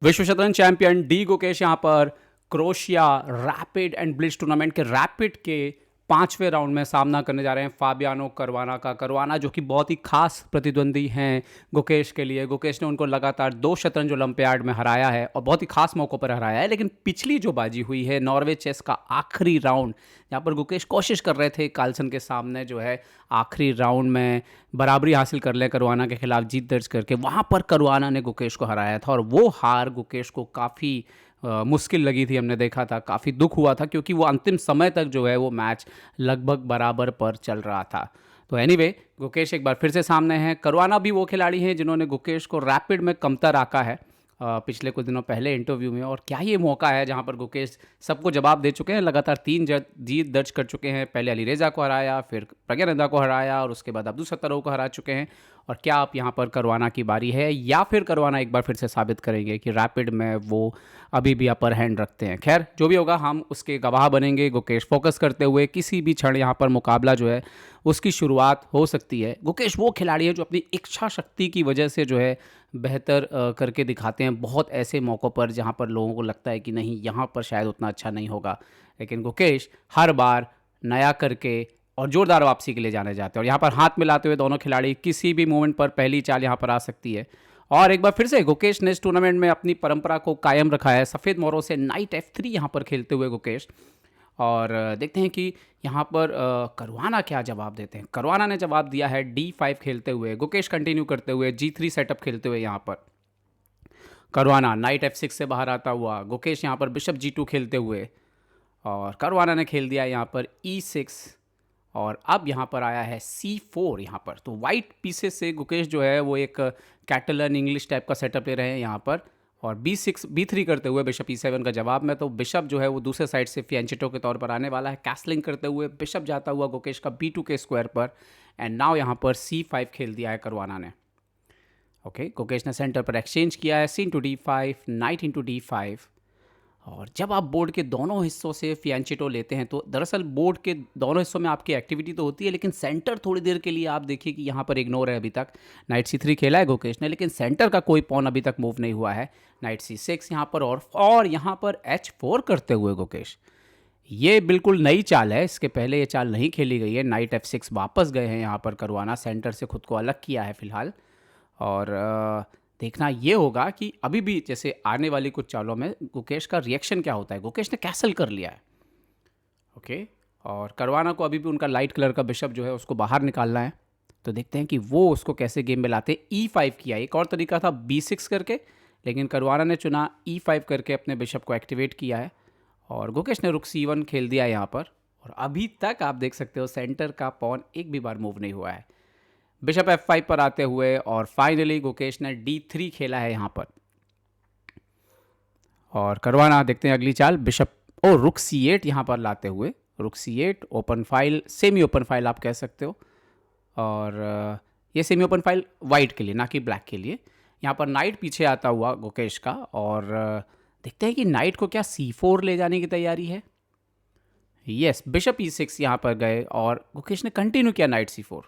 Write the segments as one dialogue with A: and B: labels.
A: विश्व शतरंज champion D Gukesh यहाँ पर crochet rapid and blitz tournament के रैपिड के 5वें राउंड में सामना करने जा रहे हैं फाबियानो करुआना का। करुआना जो कि बहुत ही खास प्रतिद्वंदी हैं गुकेश के लिए। गुकेश ने उनको लगातार 2 शतरंज ओलंपियाड में हराया है और बहुत ही खास मौक़ों पर हराया है। लेकिन पिछली जो बाजी हुई है नॉर्वे चेस का आखिरी राउंड, जहाँ पर गुकेश कोशिश कर रहे थे कार्लसन के सामने जो है आखिरी राउंड में बराबरी हासिल कर ले करुआना के खिलाफ जीत दर्ज करके, वहाँ पर करुआना ने गुकेश को हराया था और वो हार गुकेश को काफ़ी मुश्किल लगी थी। हमने देखा था, काफ़ी दुख हुआ था क्योंकि वो अंतिम समय तक जो है वो मैच लगभग बराबर पर चल रहा था। तो एनीवे गुकेश एक बार फिर से सामने हैं। करुआना भी वो खिलाड़ी हैं जिन्होंने गुकेश को रैपिड में कमतर आका है पिछले कुछ दिनों पहले इंटरव्यू में। और क्या ये मौका है जहां पर गुकेश सबको जवाब दे चुके हैं, लगातार 3 जीत दर्ज कर चुके हैं। पहले अली रेजा को हराया, फिर प्रज्ञानंदा को हराया और उसके बाद अब्दुल सत्तारों को हरा चुके हैं। और क्या आप यहाँ पर करुआना की बारी है या फिर करुआना एक बार फिर से साबित करेंगे कि रैपिड में वो अभी भी अपर हैंड रखते हैं? खैर जो भी होगा हम उसके गवाह बनेंगे। गुकेश फोकस करते हुए किसी भी क्षण यहाँ पर मुकाबला जो है उसकी शुरुआत हो सकती है। गुकेश वो खिलाड़ी है जो अपनी इच्छा शक्ति की वजह से जो है बेहतर करके दिखाते हैं बहुत ऐसे मौक़ों पर जहाँ पर लोगों को लगता है कि नहीं यहाँ पर शायद उतना अच्छा नहीं होगा। लेकिन गुकेश हर बार नया करके और जोरदार वापसी के लिए जाने जाते हैं। और यहाँ पर हाथ मिलाते हुए दोनों खिलाड़ी किसी भी मोमेंट पर पहली चाल यहाँ पर आ सकती है। और एक बार फिर से गुकेश ने इस टूर्नामेंट में अपनी परंपरा को कायम रखा है। सफ़ेद मोरों से नाइट F3 यहाँ पर खेलते हुए गुकेश। और देखते हैं कि यहाँ पर करुआना क्या जवाब देते हैं। करुआना ने जवाब दिया है D5 खेलते हुए। गुकेश कंटिन्यू करते हुए G3 सेटअप खेलते हुए यहाँ पर करुआना नाइट F6 से बाहर आता हुआ। गुकेश यहाँ पर बिशप G2 खेलते हुए और करुआना ने खेल दिया यहाँ पर E6 और अब यहाँ पर आया है C4 यहाँ पर। तो वाइट पीसेस से गुकेश जो है वो एक कैटलन इंग्लिश टाइप का सेटअप ले रहे हैं यहाँ पर। और B3 करते हुए बिशप E7 का जवाब में, तो बिशप जो है वो दूसरे साइड से फियांचेटो के तौर पर आने वाला है। कैसलिंग करते हुए बिशप जाता हुआ गुकेश का B2 के स्क्वायर पर। एंड नाउ यहाँ पर C5 खेल दिया है करुआना ने। ओके, गुकेश ने सेंटर पर एक्सचेंज किया है C into D5, night into D5। और जब आप बोर्ड के दोनों हिस्सों से फियांचेटो लेते हैं तो दरअसल बोर्ड के दोनों हिस्सों में आपकी एक्टिविटी तो होती है, लेकिन सेंटर थोड़ी देर के लिए आप देखिए कि यहाँ पर इग्नोर है। अभी तक नाइट C3 खेला है गुकेश ने, लेकिन सेंटर का कोई पॉन अभी तक मूव नहीं हुआ है। नाइट C6 यहाँ पर और यहाँ पर H4 करते हुए गुकेश। ये बिल्कुल नई चाल है, इसके पहले ये चाल नहीं खेली गई है। नाइट F6 वापस गए हैं यहाँ पर करुआना, सेंटर से खुद को अलग किया है फिलहाल। और देखना ये होगा कि अभी भी जैसे आने वाली कुछ चालों में गुकेश का रिएक्शन क्या होता है। गुकेश ने कैसल कर लिया है, ओके, और करुआना को अभी भी उनका लाइट कलर का बिशप जो है उसको बाहर निकालना है। तो देखते हैं कि वो उसको कैसे गेम में लाते हैं। E5 किया, एक और तरीका था B6 करके, लेकिन करुआना ने चुना E5 करके अपने बिशप को एक्टिवेट किया है। और गुकेश ने रुक C1 खेल दिया यहाँ पर। और अभी तक आप देख सकते हो सेंटर का पॉन एक भी बार मूव नहीं हुआ है। बिशप F5 पर आते हुए और फाइनली गुकेश ने D3 खेला है यहाँ पर। और करुआना देखते हैं अगली चाल, बिशप और रुक C8 यहाँ पर लाते हुए। रुक C8 open file, semi open file आप कह सकते हो। और ये सेमी ओपन फाइल वाइट के लिए, ना कि ब्लैक के लिए। यहाँ पर नाइट पीछे आता हुआ गुकेश का। और देखते हैं कि नाइट को क्या C4 ले जाने की तैयारी है। यस, बिशप E6 यहाँ पर गए और गुकेश ने कंटिन्यू किया नाइट C4।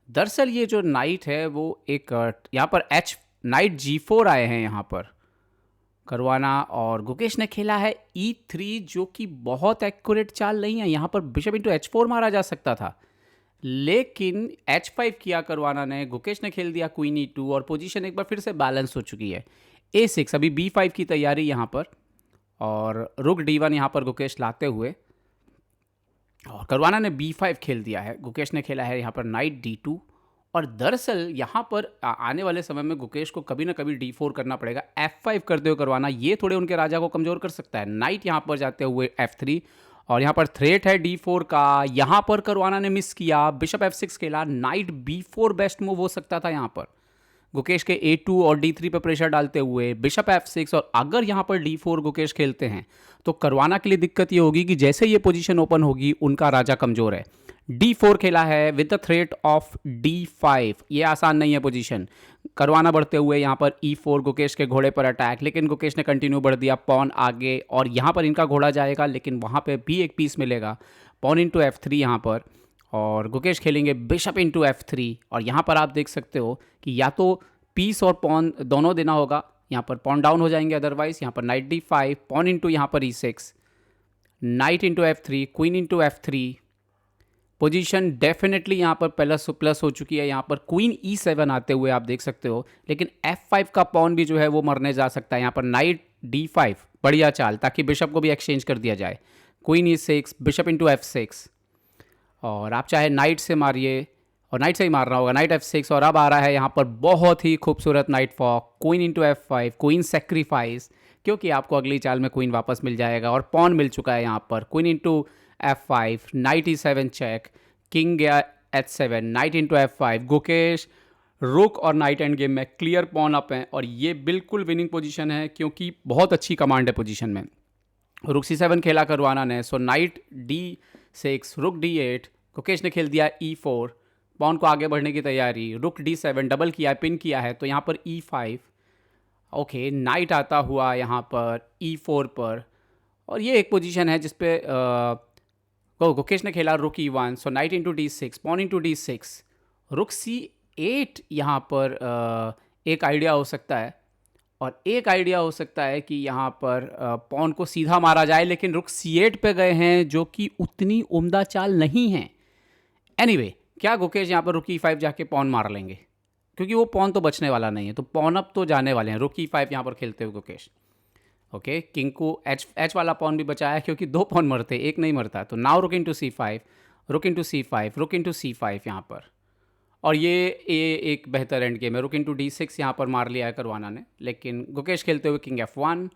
A: दरअसल ये जो नाइट है वो एक यहाँ पर नाइट G4 आए हैं यहाँ पर करुआना। और गुकेश ने खेला है E3 जो कि बहुत एक्यूरेट चाल नहीं है। यहाँ पर बिशप इंटू H4 मारा जा सकता था, लेकिन H5 किया करुआना ने। गुकेश ने खेल दिया क्वीन E2 और पोजीशन एक बार फिर से बैलेंस हो चुकी है। A6, अभी B5 की तैयारी यहाँ पर। और रुक D1 यहाँ पर गुकेश लाते हुए और करुआना ने B5 खेल दिया है। गुकेश ने खेला है यहाँ पर नाइट D2। और दरअसल यहाँ पर आने वाले समय में गुकेश को कभी ना कभी D4 करना पड़ेगा। F5 करते हुए करुआना, ये थोड़े उनके राजा को कमज़ोर कर सकता है। नाइट यहाँ पर जाते हुए F3 और यहाँ पर थ्रेट है D4 का। यहाँ पर करुआना ने मिस किया, बिशप F6 खेला, नाइट B4 बेस्ट मूव हो सकता था यहाँ पर गुकेश के A2 और D3 पर प्रेशर डालते हुए। बिशप F6 और अगर यहाँ पर D4 गुकेश खेलते हैं तो करुआना के लिए दिक्कत ये होगी कि जैसे ये पोजीशन ओपन होगी उनका राजा कमज़ोर है। D4 खेला है with the threat of D5, ये आसान नहीं है पोजीशन। करुआना बढ़ते हुए यहाँ पर E4 गुकेश के घोड़े पर अटैक, लेकिन गुकेश ने कंटिन्यू बढ़ दिया पॉन आगे। और यहाँ पर इनका घोड़ा जाएगा, लेकिन वहाँ पे भी एक पीस मिलेगा। पॉन इंटू F3 यहाँ पर और गुकेश खेलेंगे बिशप इंटू F3। और यहाँ पर आप देख सकते हो कि या तो पीस और पॉन दोनों देना होगा यहाँ पर पॉन डाउन हो जाएंगे, अदरवाइज यहाँ पर नाइट D5, पॉन इंटू यहाँ पर E6, night into F3, queen into F3। Position definitely यहाँ पर प्लस प्लस हो चुकी है, यहाँ पर क्वीन E7 आते हुए आप देख सकते हो, लेकिन F5 का पॉन भी जो है वो मरने जा सकता है। यहाँ पर नाइट D5 बढ़िया चाल, ताकि बिशप को भी एक्सचेंज कर दिया जाए। Queen E6, bishop into F6, और आप चाहे नाइट से मारिए, और नाइट से ही मारना होगा, नाइट F6। और अब आ रहा है यहाँ पर बहुत ही खूबसूरत knight fork, queen into F5, queen sacrifice, क्योंकि आपको अगली चाल में क्वीन वापस मिल जाएगा और पॉन मिल चुका है यहाँ पर। Queen into F5, knight E7 check, king गया H7, knight into F5। Gukesh rook और नाइट एंड गेम में क्लियर पॉन अप हैं, और ये बिल्कुल विनिंग पोजीशन है, क्योंकि बहुत अच्छी कमांड है पोजीशन में। रुक C7 खेला करवाना ने, सो नाइट D6, रुक D8, गुकेश ने खेल दिया E4, पॉन को आगे बढ़ने की तैयारी, रुक D7 डबल किया, पिन किया है, तो यहाँ पर E5, ओके, नाइट आता हुआ यहाँ पर E4 पर, और ये एक पोजीशन है जिसपे गुकेश ने खेला rook E1, so knight into D6, pawn into D6, rook C8। यहाँ पर एक आइडिया हो सकता है, और एक आइडिया हो सकता है कि यहाँ पर पॉन को सीधा मारा जाए, लेकिन रुक C8 पे गए हैं, जो कि उतनी उम्दा चाल नहीं है। एनीवे, क्या गुकेश यहाँ पर रुक E5 जाके पॉन मार लेंगे, क्योंकि वो पॉन तो बचने वाला नहीं है, तो पॉन अप तो जाने वाले हैं। रुक E5 यहाँ पर खेलते हुए गुकेश, ओके, किंग को H वाला पॉन भी बचाया, क्योंकि दो पॉन मरते, एक नहीं मरता। तो नाउ रुक इंटू C5, रुक इंटू C5, रुक इंटू C5 यहाँ पर, और ये एक बेहतर एंड गेम है। रुक इंटू D6 यहाँ पर मार लिया है करवाना ने, लेकिन गुकेश खेलते हुए किंग F1,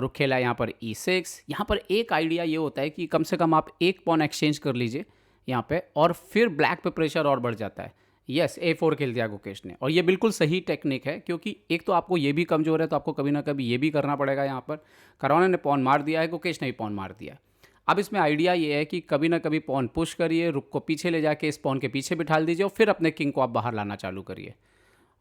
A: रुक खेला यहाँ पर E6। यहाँ पर एक आइडिया ये होता है कि कम से कम आप एक पॉन एक्सचेंज कर लीजिए यहाँ पे, और फिर ब्लैक पे प्रेशर और बढ़ जाता है। यस, A4 खेल दिया गुकेश ने, और ये बिल्कुल सही टेक्निक है, क्योंकि एक तो आपको ये भी कमज़ोर है, तो आपको कभी ना कभी ये भी करना पड़ेगा। यहाँ पर करवाना ने पॉन मार दिया है, गुकेश ने भी पॉन मार दिया। अब इसमें आइडिया ये है कि कभी ना कभी पॉन पुश करिए, रुक को पीछे ले जाके इस पॉन के पीछे बिठा दीजिए, और फिर अपने किंग को आप बाहर लाना चालू करिए।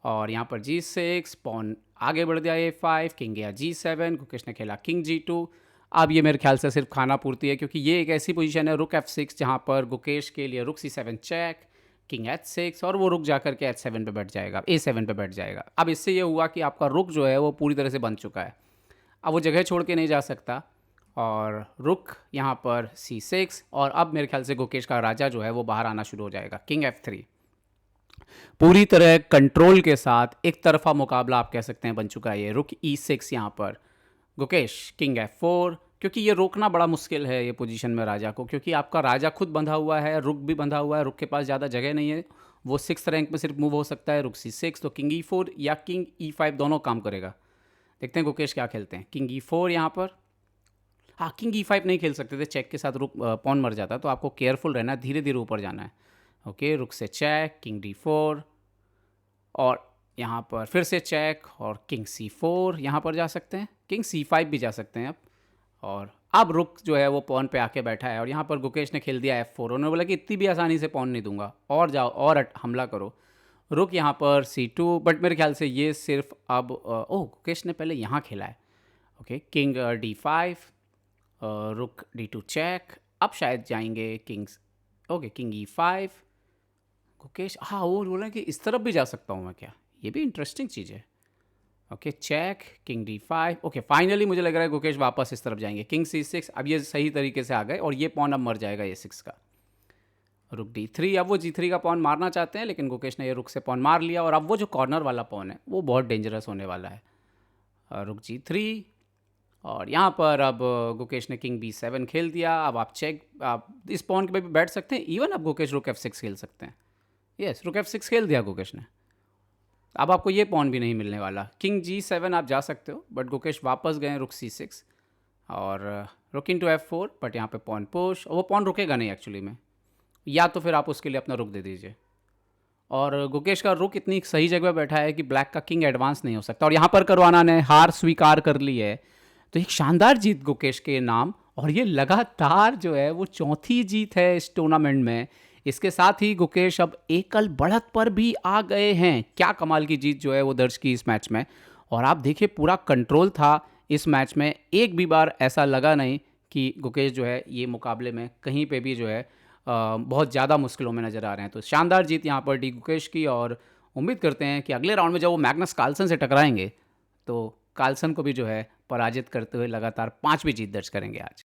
A: और यहाँ पर G6, पॉन आगे बढ़ गया A5, किंग गया G7, गुकेश ने खेला किंग G2। अब ये मेरे ख्याल से सिर्फ खाना पूर्ति है, क्योंकि ये एक ऐसी पोजीशन है रुक F6 जहाँ पर गुकेश के लिए रुक C7 चेक, किंग H6, और वो रुक जाकर के H7 पे बैठ जाएगा, A7 पे बैठ जाएगा। अब इससे ये हुआ कि आपका रुक जो है वो पूरी तरह से बन चुका है, अब वो जगह छोड़ के नहीं जा सकता, और रुक यहाँ पर C6, और अब मेरे ख्याल से गुकेश का राजा जो है वो बाहर आना शुरू हो जाएगा। किंग F3, पूरी तरह कंट्रोल के साथ एक तरफा मुकाबला आप कह सकते हैं बन चुका है ये। रुक E6 यहाँ पर गुकेश, किंग F4, क्योंकि ये रोकना बड़ा मुश्किल है ये पोजीशन में राजा को, क्योंकि आपका राजा खुद बंधा हुआ है, रुक भी बंधा हुआ है, रुक के पास ज़्यादा जगह नहीं है, वो 6th रैंक में सिर्फ मूव हो सकता है। रुक C6, तो किंग E4 या किंग E5 दोनों काम करेगा। देखते हैं गुकेश क्या खेलते हैं। किंग E4 यहाँ पर, हाँ, किंग E5 नहीं खेल सकते थे, चेक के साथ रुक पॉन मर जाता, तो आपको केयरफुल रहना है, धीरे धीरे ऊपर जाना है। ओके, रुक से चेक, किंग D4, और यहाँ पर फिर से चेक, और किंग C4 यहाँ पर जा सकते हैं, किंग C5 भी जा सकते हैं अब। और अब रुक जो है वो पॉन पे आके बैठा है, और यहाँ पर गुकेश ने खेल दिया F4। उन्होंने बोला कि इतनी भी आसानी से पॉन नहीं दूंगा, और जाओ और हमला करो। रुक यहाँ पर C2, बट मेरे ख्याल से ये सिर्फ अब ओह, गुकेश ने पहले यहाँ खेला है। ओके, किंग D5, रुक D2 चेक, अब शायद जाएंगे Kings, okay, king E5, Gukesh, हाँ, वो बोला कि इस तरफ भी जा सकता हूँ मैं क्या, ये भी इंटरेस्टिंग चीज़ है। Okay, check, king D5, okay, finally मुझे लग रहा है गुकेश वापस इस तरफ जाएंगे। किंग C6, अब ये सही तरीके से आ गए, और ये पॉन अब मर जाएगा A6 का। रुक D3, अब वो G3 का पॉन मारना चाहते हैं, लेकिन गुकेश ने ये रुक से पॉन मार लिया, और अब वो जो कॉर्नर वाला पॉन है वो बहुत डेंजरस होने वाला है। रुक G3, और यहाँ पर अब गुकेश ने किंग B7 खेल दिया। अब आप चेक, आप इस पॉन पे भी बैठ सकते हैं, इवन अब गुकेश रुक F6 खेल सकते हैं। यस, रुक F6 खेल दिया गुकेश ने, अब आपको ये पॉन भी नहीं मिलने वाला। किंग G7 आप जा सकते हो, बट गुकेश वापस गए रुक C6, और रुक इंटू F4, बट यहाँ पे पॉन पुश, और वो पॉन रुकेगा नहीं एक्चुअली में, या तो फिर आप उसके लिए अपना रुक दे दीजिए। और गुकेश का रुक इतनी सही जगह बैठा है कि ब्लैक का किंग एडवांस नहीं हो सकता, और यहाँ पर करवाना ने हार स्वीकार कर ली है। तो एक शानदार जीत गुकेश के नाम, और ये लगातार जो है वो चौथी जीत है इस टूर्नामेंट में। इसके साथ ही गुकेश अब एकल बढ़त पर भी आ गए हैं। क्या कमाल की जीत जो है वो दर्ज की इस मैच में, और आप देखिए पूरा कंट्रोल था इस मैच में, एक भी बार ऐसा लगा नहीं कि गुकेश जो है ये मुकाबले में कहीं पे भी जो है बहुत ज़्यादा मुश्किलों में नज़र आ रहे हैं। तो शानदार जीत यहाँ पर डी गुकेश की, और उम्मीद करते हैं कि अगले राउंड में जब वो मैग्नस कार्लसन से टकराएंगे तो कार्लसन को भी जो है पराजित करते हुए लगातार 5वीं जीत दर्ज करेंगे आज।